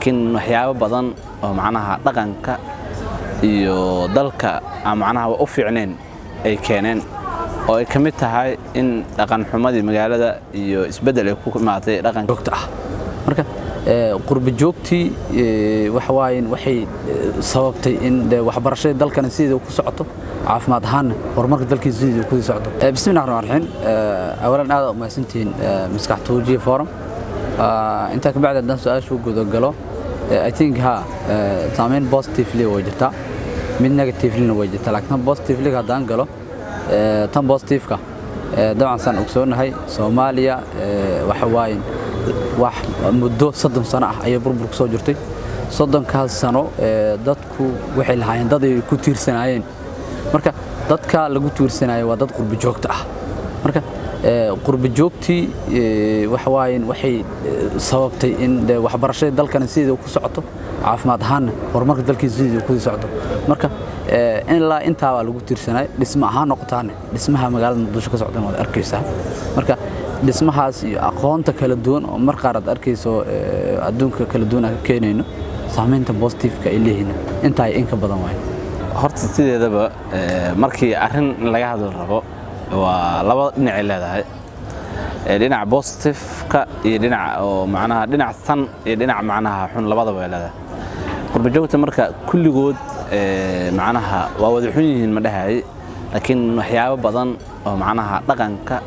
laakiin waxyaabo badan oo macnaha dhaqanka iyo dalka macnaha u fiicneen ay keeneen oo ay kamid tahay in dhaqan xumadii magaalada iyo isbedel ay ku imaatay dhaqan joogto ah. marka qurbi joogtii waxa waayeen waxay sababtay in waxbarashada dalkana sidii ku socoto caafimaad ahaan horumarka dalkiisa sidii ku socoto. bismillaahir rahmaanir rahiim awalan aad u mahadsantiin maskax toojiye forum inta ka bacda dan su'aashu gudo galo I think saameyn positively way jirtaa mid negatively way jirtaa laakiin positively hadaan galo tan positive-ka dabcan san ogsoonahay Soomaaliya waxa waayeen wax muddo 30 sano ah ayay burbur soo jirtay 30 sano dadku waxay lahaayeen dad ay ku tiirsanayeen marka dadka lagu tiirsanayo waa dad qurbi joogto ah marka qurbi joogtii waxa waayeen waxay sababtay in waxbarashada dalkana sidii ku socoto caafimaad ahaan horumarka dalkiisa sidii ku socoto marka in la inta waa lagu tiirsanay dhismo ahaan noqotaan dhismaha magaalada Muqdisho ka socdaan wada arkaysaa marka dhismahaas iyo aqoonta kala duwan oo mar qaar aad arkayso adduunka kala duwan ka keenayno saameynta positive-ka ay leeyihiin inta ay in ka badan waay horta sideedaba markii arrin laga hadlo rabo waa laba dhinac leedahay dhinac positive-ka iyo dhinac oo macnaha dhinac san iyo dhinac macnaha xun labadaba leedahay qurbi joogta marka kulligood macnaha waa wada xun yihiin ma dhahay laakiin waxyaabo badan oo macnaha dhaqanka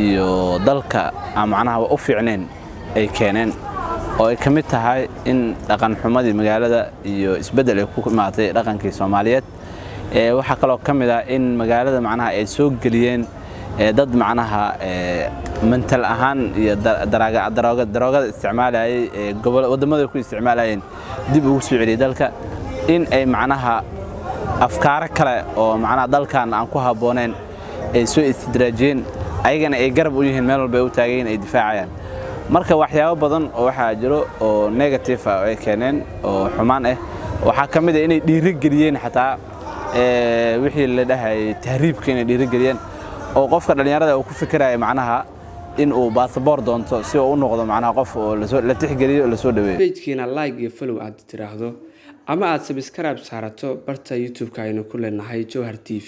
iyo dalka macnaha u fiicneen ay keeneen oo ay kamid tahay in dhaqan xumadii magaalada iyo isbedel ay ku imaatay dhaqankii Soomaaliyeed waxa kale oo kamid ah in magaalada macnaha ay soo galiyeen dad macnaha mental ahaan iyo daroogada isticmaalayay wadamada ku isticmaalayeen dib ugu soo celiyay dalka in ay macnaha afkaar kale oo macnaha dalkan aan ku habooneen ay soo istidraajeen ayagana ay garab u yihiin meel walba u taageen ay difaacayaan marka waxyaabo badan oo waxa jiro oo negative ah ay keeneen oo xumaan ah waxa kamid ah inay dhiiri galiyeen xataa wixii la dhahay tahriibka inay dhiiri galiyeen oo qofka dhalinyarada uu ku fikirayo macnaha in uu passport doonto si uu u noqdo macnaha qof oo la tixgeliyo la soo dhaweeyo page-kiina like iyo follow aad tiraahdo ama aad subscribe saarato barta YouTube-ka aynu ku leenahay Jawhar TV